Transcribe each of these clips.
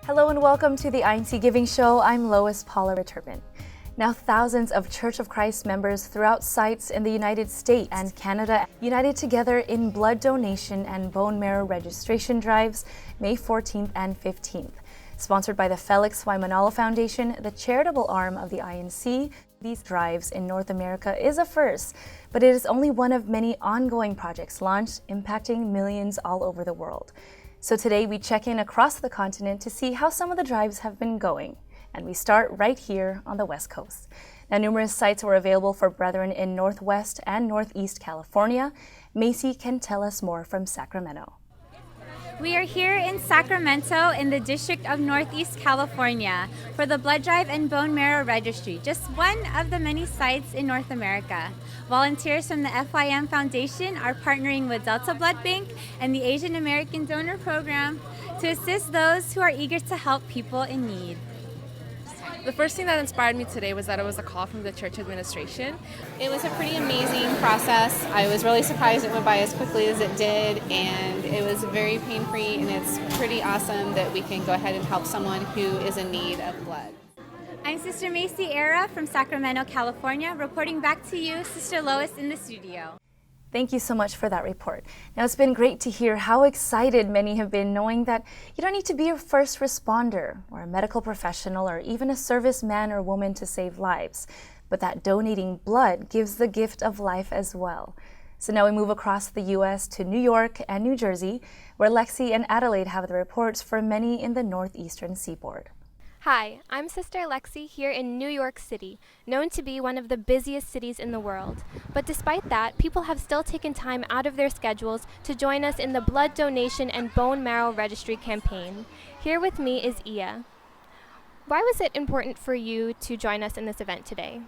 Hello and welcome to the INC Giving Show. I'm Lois Paula Ritterman. Now, thousands of Church of Christ members throughout sites in the United States and Canada united together in blood donation and bone marrow registration drives May 14th and 15th. Sponsored by the Felix by Manalo Foundation, the charitable arm of the INC, these drives in North America is a first, but it is only one of many ongoing projects launched impacting millions all over the world. So today we check in across the continent to see how some of the drives have been going. And we start right here on the West Coast. Now, numerous sites were available for brethren in Northwest and Northeast California. Macy can tell us more from Sacramento. We are here in Sacramento in the District of Northeast California for the Blood Drive and Bone Marrow Registry, just one of the many sites in North America. Volunteers from the FYM Foundation are partnering with Delta Blood Bank and the Asian American Donor Program to assist those who are eager to help people in need. The first thing that inspired me today was that it was a call from the church administration. It was a pretty amazing process. I was really surprised it went by as quickly as it did, and it was very pain-free, and it's pretty awesome that we can go ahead and help someone who is in need of blood. I'm Sister Macy Era from Sacramento, California, reporting back to you, Sister Lois, in the studio. Thank you so much for that report. Now, it's been great to hear how excited many have been knowing that you don't need to be a first responder or a medical professional or even a serviceman or woman to save lives, but that donating blood gives the gift of life as well. So now we move across the U.S. to New York and New Jersey, where Lexi and Adelaide have the reports for many in the northeastern seaboard. Hi, I'm Sister Lexi here in New York City, known to be one of the busiest cities in the world. But despite that, people have still taken time out of their schedules to join us in the Blood Donation and Bone Marrow Registry campaign. Here with me is Ia. Why was it important for you to join us in this event today?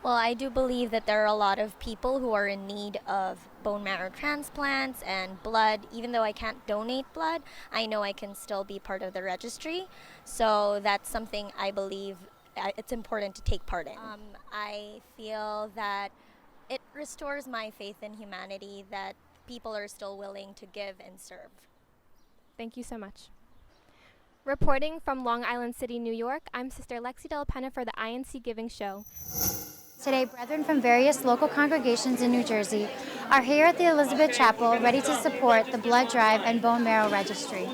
Well, I do believe that there are a lot of people who are in need of bone marrow transplants and blood. Even though I can't donate blood, I know I can still be part of the registry. So that's something I believe it's important to take part in. I feel that it restores my faith in humanity, that people are still willing to give and serve. Thank you so much. Reporting from Long Island City, New York, I'm Sister Lexi Della Penna for the INC Giving Show. Today, brethren from various local congregations in New Jersey are here at the Elizabeth Chapel ready to support the Blood Drive and Bone Marrow Registry.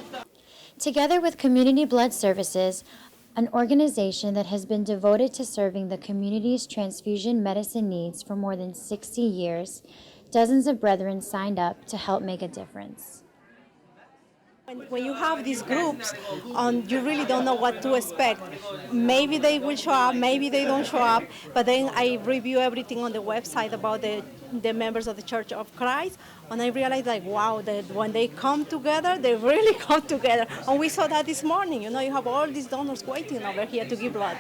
Together with Community Blood Services, an organization that has been devoted to serving the community's transfusion medicine needs for more than 60 years, dozens of brethren signed up to help make a difference. When you have these groups, you really don't know what to expect. Maybe they will show up, maybe they don't show up, but then I review everything on the website about the members of the Church of Christ, and I realized, like, wow, that when they come together, they really come together. And we saw that this morning. You know, you have all these donors waiting over here to give blood.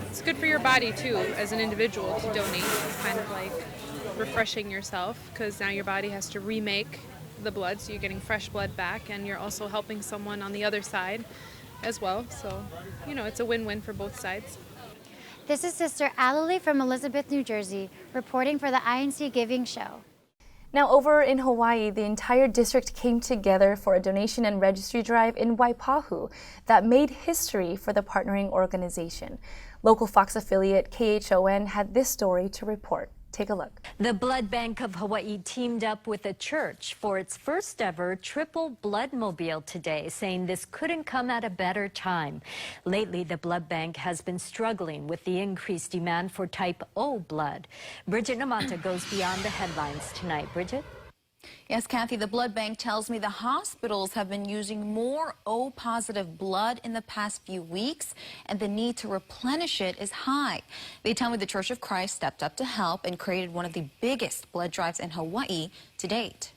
It's good for your body, too, as an individual to donate. It's kind of like refreshing yourself, because now your body has to remake the blood, so you're getting fresh blood back, and you're also helping someone on the other side as well. So, you know, it's a win-win for both sides. This is Sister Adelaide from Elizabeth, New Jersey, reporting for the INC Giving Show. Now, over in Hawaii, the entire district came together for a donation and registry drive in Waipahu that made history for the partnering organization. Local Fox affiliate KHON had this story to report. Take a look. The Blood Bank of Hawaii teamed up with a church for its first ever triple Bloodmobile today, saying this couldn't come at a better time. Lately, the Blood Bank has been struggling with the increased demand for type O blood. Bridget Namata goes beyond the headlines tonight. Bridget? Yes, Kathy, the blood bank tells me the hospitals have been using more O-positive blood in the past few weeks, and the need to replenish it is high. They tell me the Church of Christ stepped up to help and created one of the biggest blood drives in Hawaii to date.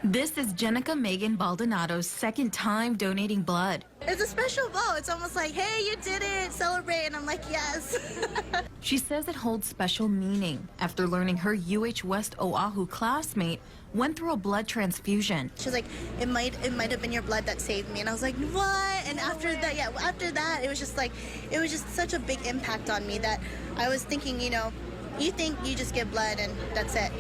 This is Jenica Megan Baldonado's second time donating blood. It's a special vote. It's almost like, hey, you did it, celebrate. And I'm like, yes. She says it holds special meaning after learning her UH West Oahu classmate went through a blood transfusion. She's like, it might have been your blood that saved me. And I was like, what? And after that, it was just such a big impact on me that I was thinking, you know, you think you just give blood and that's it.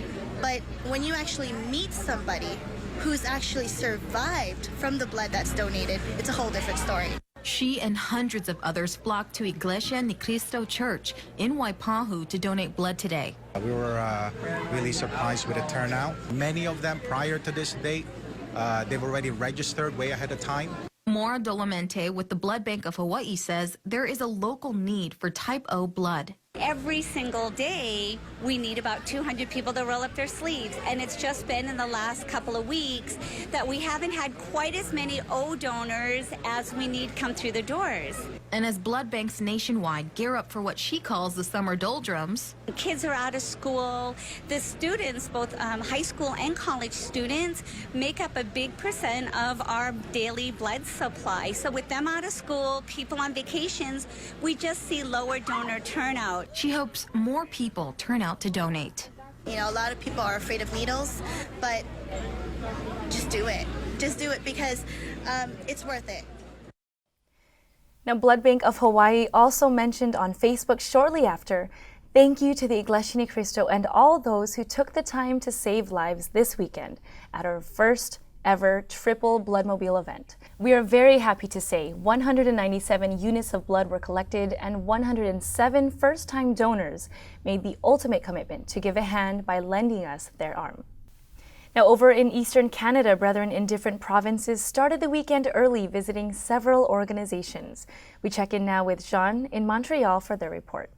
But when you actually meet somebody who's actually survived from the blood that's donated, it's a whole different story. She and hundreds of others flocked to Iglesia Ni Cristo Church in Waipahu to donate blood today. We were really surprised with the turnout. Many of them prior to this date, they've already registered way ahead of time. Maura Dolamente with the Blood Bank of Hawaii says there is a local need for type O blood. Every single day, we need about 200 people to roll up their sleeves. And it's just been in the last couple of weeks that we haven't had quite as many O donors as we need come through the doors. And as blood banks nationwide gear up for what she calls the summer doldrums. Kids are out of school. The students, both high school and college students, make up a big percent of our daily blood supply. So with them out of school, people on vacations, we just see lower donor turnout. She hopes more people turn out to donate. You know, a lot of people are afraid of needles, but just do it. Just do it because it's worth it. Now, Blood Bank of Hawaii also mentioned on Facebook shortly after, thank you to the Iglesia Ni Cristo and all those who took the time to save lives this weekend at our first ever triple Bloodmobile event. We are very happy to say 197 units of blood were collected and 107 first-time donors made the ultimate commitment to give a hand by lending us their arm. Now, over in Eastern Canada, brethren in different provinces started the weekend early visiting several organizations. We check in now with Jean in Montreal for their report.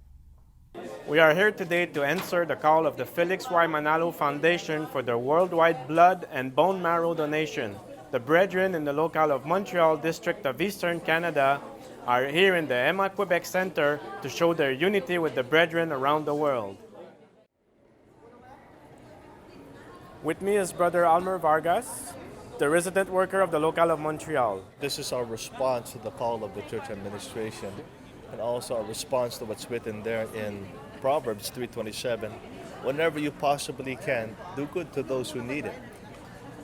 We are here today to answer the call of the Felix Manalo Foundation for their worldwide blood and bone marrow donation. The brethren in the locale of Montreal district of Eastern Canada are here in the Emma Quebec Center to show their unity with the brethren around the world. With me is Brother Almer Vargas, the resident worker of the locale of Montreal. This is our response to the call of the church administration, and also our response to what's written there in Proverbs 3:27. Whenever you possibly can, do good to those who need it.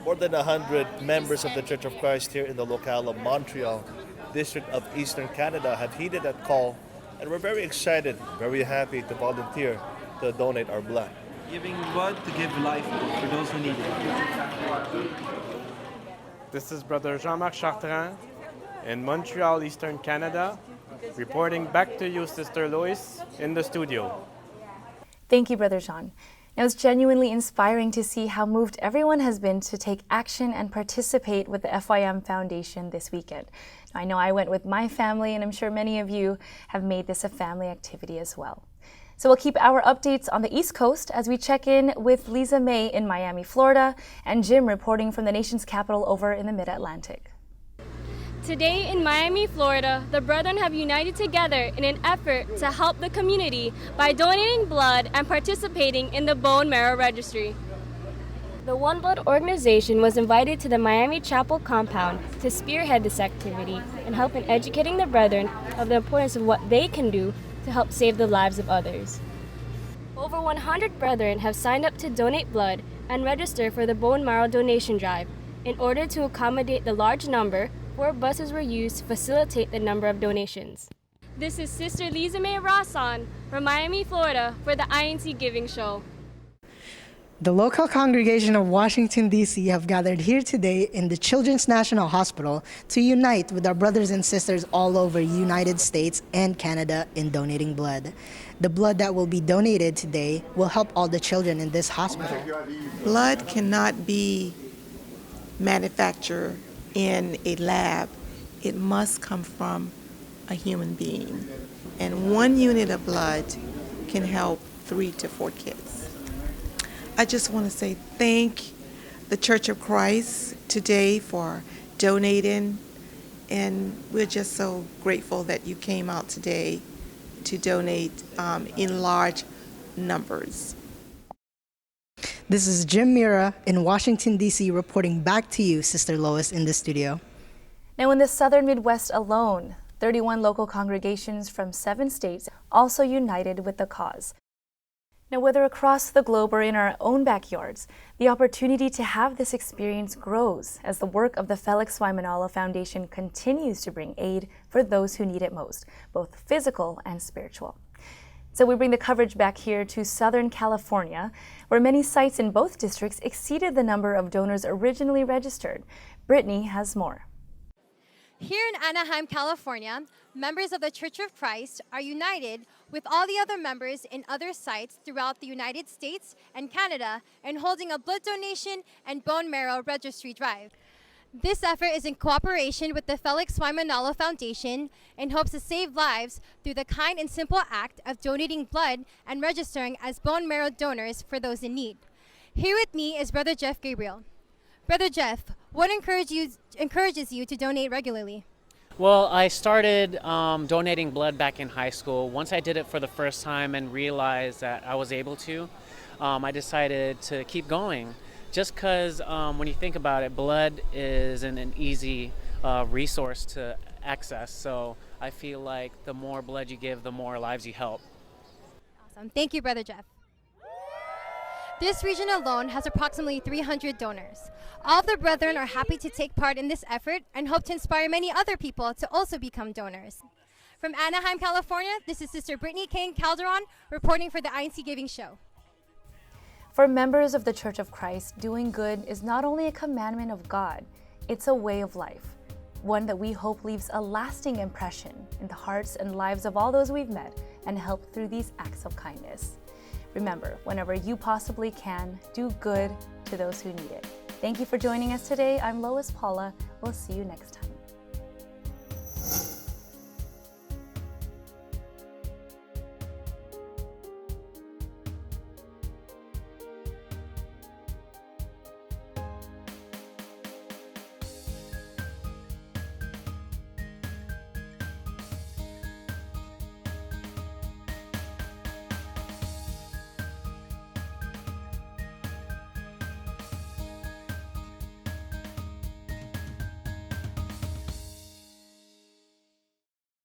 More than 100 members of the Church of Christ here in the locale of Montreal, District of Eastern Canada, have heeded that call, and we're very excited, very happy to volunteer to donate our blood. Giving blood to give life for those who need it. This is Brother Jean-Marc Chartrand in Montreal, Eastern Canada, reporting back to you, Sister Lois, in the studio. Thank you, Brother Jean. Now, it's genuinely inspiring to see how moved everyone has been to take action and participate with the FYM Foundation this weekend. I know I went with my family, and I'm sure many of you have made this a family activity as well. So we'll keep our updates on the East Coast as we check in with Lisa May in Miami, Florida, and Jim reporting from the nation's capital over in the Mid-Atlantic. Today in Miami, Florida, the brethren have united together in an effort to help the community by donating blood and participating in the Bone Marrow Registry. The One Blood organization was invited to the Miami Chapel compound to spearhead this activity and help in educating the brethren of the importance of what they can do to help save the lives of others. Over 100 brethren have signed up to donate blood and register for the bone marrow donation drive. In order to accommodate the large number, 4 buses were used to facilitate the number of donations. This is Sister Lisa May Rosson from Miami, Florida for the INC Giving Show. The local congregation of Washington, D.C. have gathered here today in the Children's National Hospital to unite with our brothers and sisters all over the United States and Canada in donating blood. The blood that will be donated today will help all the children in this hospital. Blood cannot be manufactured in a lab. It must come from a human being. And 1 unit of blood can help 3 to 4 kids. I just want to say thank the Church of Christ today for donating, and we're just so grateful that you came out today to donate in large numbers. This is Jim Mira in Washington, D.C. reporting back to you, Sister Lois, in the studio. Now, in the southern Midwest alone, 31 local congregations from 7 states also united with the cause. Now, whether across the globe or in our own backyards, the opportunity to have this experience grows as the work of the Felix Manalo Foundation continues to bring aid for those who need it most, both physical and spiritual. So we bring the coverage back here to Southern California, where many sites in both districts exceeded the number of donors originally registered. Brittany has more. Here in Anaheim, California, members of the Church of Christ are united with all the other members in other sites throughout the United States and Canada in holding a blood donation and bone marrow registry drive. This effort is in cooperation with the Felix Manalo Foundation and hopes to save lives through the kind and simple act of donating blood and registering as bone marrow donors for those in need. Here with me is Brother Jeff Gabriel. Brother Jeff, what encourages you to donate regularly? Well, I started donating blood back in high school. Once I did it for the first time and realized that I was able to, I decided to keep going. Just because when you think about it, blood isn't an easy resource to access. So I feel like the more blood you give, the more lives you help. Awesome. Thank you, Brother Jeff. This region alone has approximately 300 donors. All of the brethren are happy to take part in this effort and hope to inspire many other people to also become donors. From Anaheim, California, this is Sister Brittany King Calderon reporting for the INC Giving Show. For members of the Church of Christ, doing good is not only a commandment of God, it's a way of life, one that we hope leaves a lasting impression in the hearts and lives of all those we've met and helped through these acts of kindness. Remember, whenever you possibly can, do good to those who need it. Thank you for joining us today. I'm Lois Paula. We'll see you next time.